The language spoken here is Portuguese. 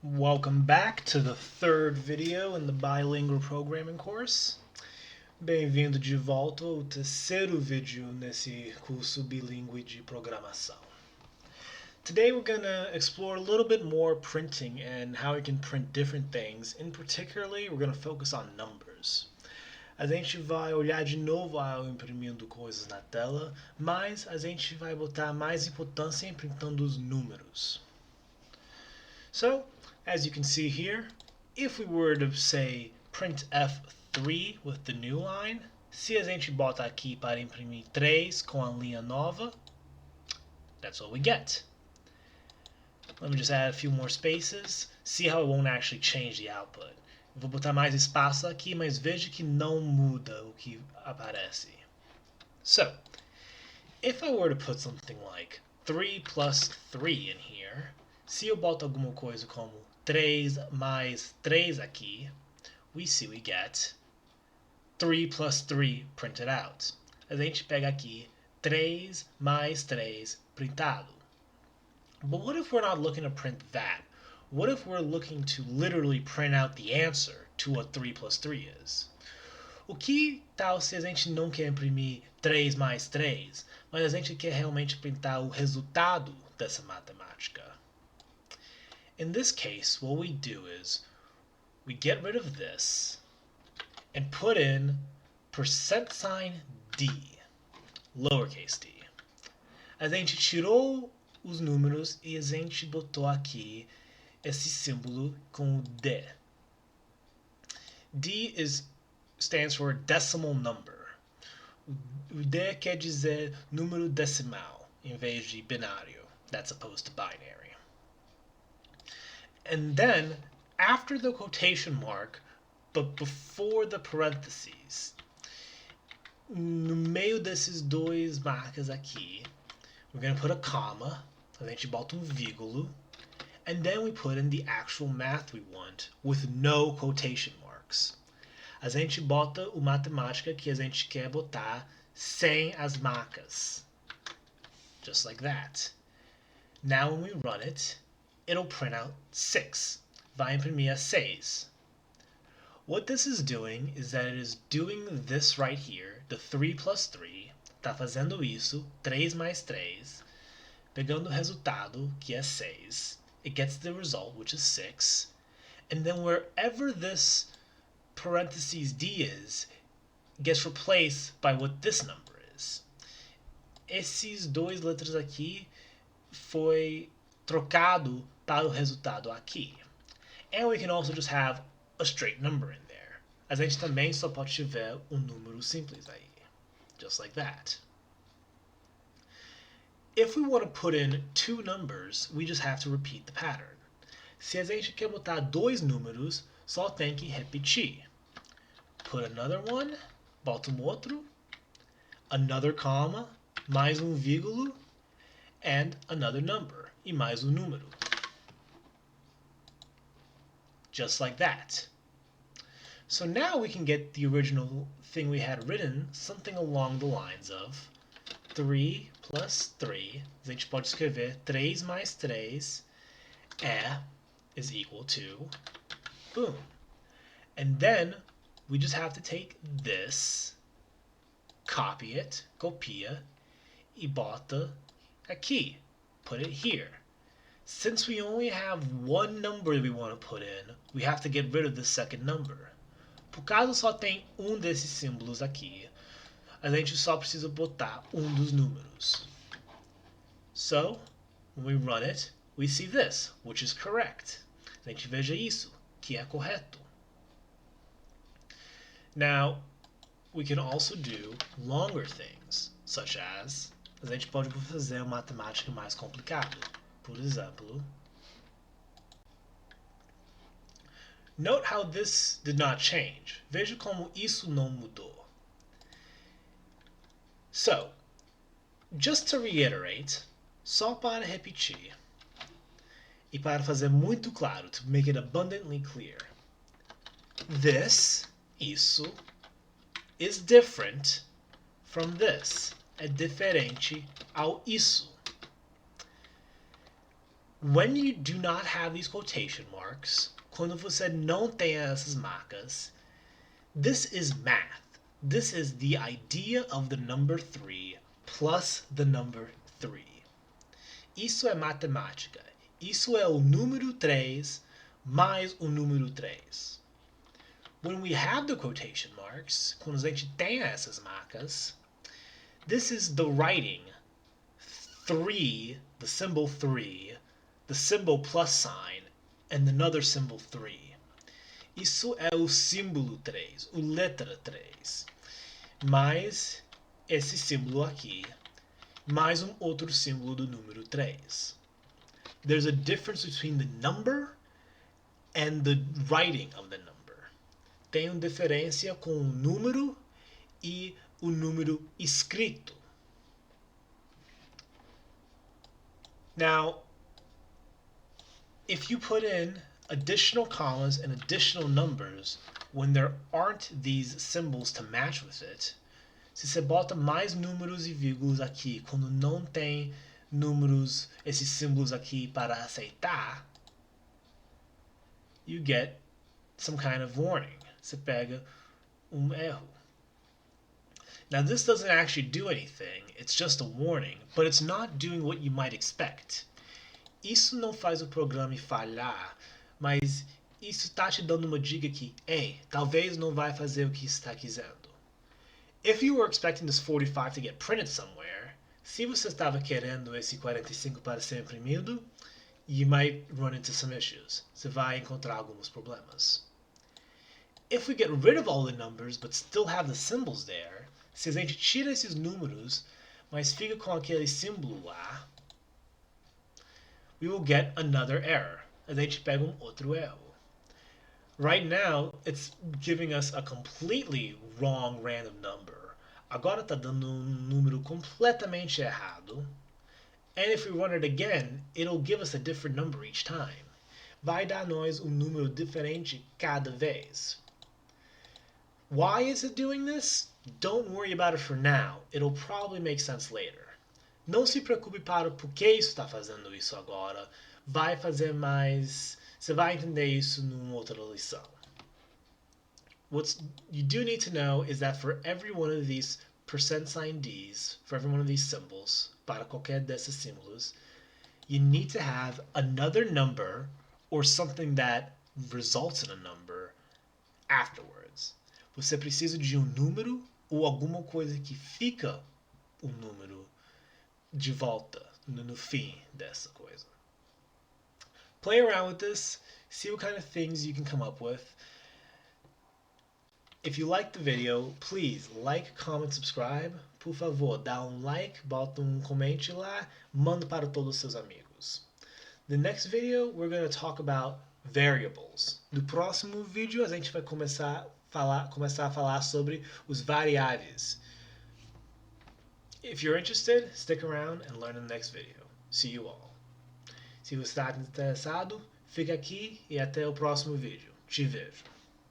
Welcome back to the third video in the Bilingual Programming course. Bem-vindo de volta ao terceiro vídeo nesse curso bilíngue de programação. Today we're going to explore a little bit more printing and how we can print different things. In particularly, we're going to focus on numbers. A gente vai olhar de novo ao imprimindo coisas na tela, mas a gente vai botar mais importância em printando os números. So, as you can see here, if we were to say print F3 with the new line, se a gente bota aqui para imprimir 3 com a linha nova, that's what we get. Let me just add a few more spaces. See how it won't actually change the output. Vou botar mais espaço aqui, mas veja que não muda o que aparece. So, if I were to put something like 3 plus 3 in here, se eu boto alguma coisa como 3 mais 3 aqui, we get 3 plus 3 printed out. A gente pega aqui 3 mais 3 printado. But what if we're not looking to print that? What if we're looking to literally print out the answer to what 3 plus 3 is? O que tal se a gente não quer imprimir 3 mais 3, mas a gente quer realmente printar o resultado dessa matemática? In this case, what we do is we get rid of this and put in %d, lowercase d. A gente tirou os números e a gente botou aqui esse símbolo com o D. D stands for decimal number. O D quer dizer número decimal em vez de binário. That's opposed to binary. And then, after the quotation mark, but before the parentheses, no meio desses dois marcas aqui, we're going to put a comma, a gente bota vírgula, and then we put in the actual math we want with no quotation marks. A gente bota o matemática que a gente quer botar sem as marcas. Just like that. Now when we run it, it'll print out 6. Vai imprimir a 6. What this is doing is that it is doing this right here, the 3 plus 3, tá fazendo isso, 3 mais 3, pegando o resultado, que é 6, it gets the result, which is 6, and then wherever this parentheses d is, gets replaced by what this number is. Esses dois letras aqui foi trocado para o resultado aqui. And we can also just have a straight number in there. A gente também só pode tiver número simples aí. Just like that. If we want to put in two numbers, we just have to repeat the pattern. Se a gente quer botar dois números, só tem que repetir. Put another one, bota outro, another comma, mais vírgula, and another number, e mais número. Just like that. So now we can get the original thing we had written, something along the lines of 3 plus 3, a gente pode escrever 3 mais 3 is equal to, boom. And then we just have to take this, copy it, copia, e bota aqui, put it here. Since we only have one number we want to put in, we have to get rid of the second number. Por caso só tem desses símbolos aqui, a gente só precisa botar dos números. So, when we run it, we see this, which is correct. A gente veja isso, que é correto. Now, we can also do longer things, such as, a gente pode fazer uma matemática mais complicada. Por exemplo, note how this did not change. Veja como isso não mudou. So, just to reiterate, só para repetir, e para fazer muito claro, to make it abundantly clear, this, isso, is different from this. É diferente ao isso. When you do not have these quotation marks, quando você não tem essas marcas, this is math. This is the idea of the number 3 plus the number 3. Isso é matemática. Isso é o número 3 mais o número 3. When we have the quotation marks, quando a gente tem essas marcas, this is the writing 3, the symbol 3, the symbol plus sign, and another symbol 3. Isso é o símbolo 3, o letra 3, mais esse símbolo aqui, mais um outro símbolo do número 3. There's a difference between the number and the writing of the number. Tem uma diferença com o número e o número escrito. Now, if you put in additional commas and additional numbers when there aren't these symbols to match with it, se você bota mais números e vírgulas aqui quando não tem números, esses símbolos aqui para aceitar, you get some kind of warning. Você pega erro. Now this doesn't actually do anything, it's just a warning, but it's not doing what you might expect. Isso não faz o programa falhar, mas isso está te dando uma dica que, talvez não vai fazer o que está quisendo. If you were expecting this 45 to get printed somewhere, se você estava querendo esse 45 para ser imprimido, you might run into some issues. Você vai encontrar alguns problemas. If we get rid of all the numbers but still have the symbols there, se a gente tira esses números, mas fica com aquele símbolo lá, we will get another error. A gente pega outro erro. Right now, it's giving us a completely wrong random number. Agora está dando número completamente errado. And if we run it again, it'll give us a different number each time. Vai dar nós número diferente cada vez. Why is it doing this? Don't worry about it for now. It'll probably make sense later. Não se preocupe para o porquê isso está fazendo isso agora. Vai fazer mais. Você vai entender isso numa outra lição. What you do need to know is that for every one of these %Ds, for every one of these symbols, para qualquer desses símbolos, you need to have another number or something that results in a number afterwards. Você precisa de número ou alguma coisa que fica número de volta no fim dessa coisa. Play around with this, see what kind of things you can come up with. If you liked the video, please like, comment, subscribe. Por favor, dá like, bota comente lá, manda para todos os seus amigos. The next video, we're going to talk about variables. No próximo vídeo, a gente vai começar a falar sobre os variáveis. If you're interested, stick around and learn in the next video. See you all. Se você está interessado, fica aqui e até o próximo vídeo. Te vejo.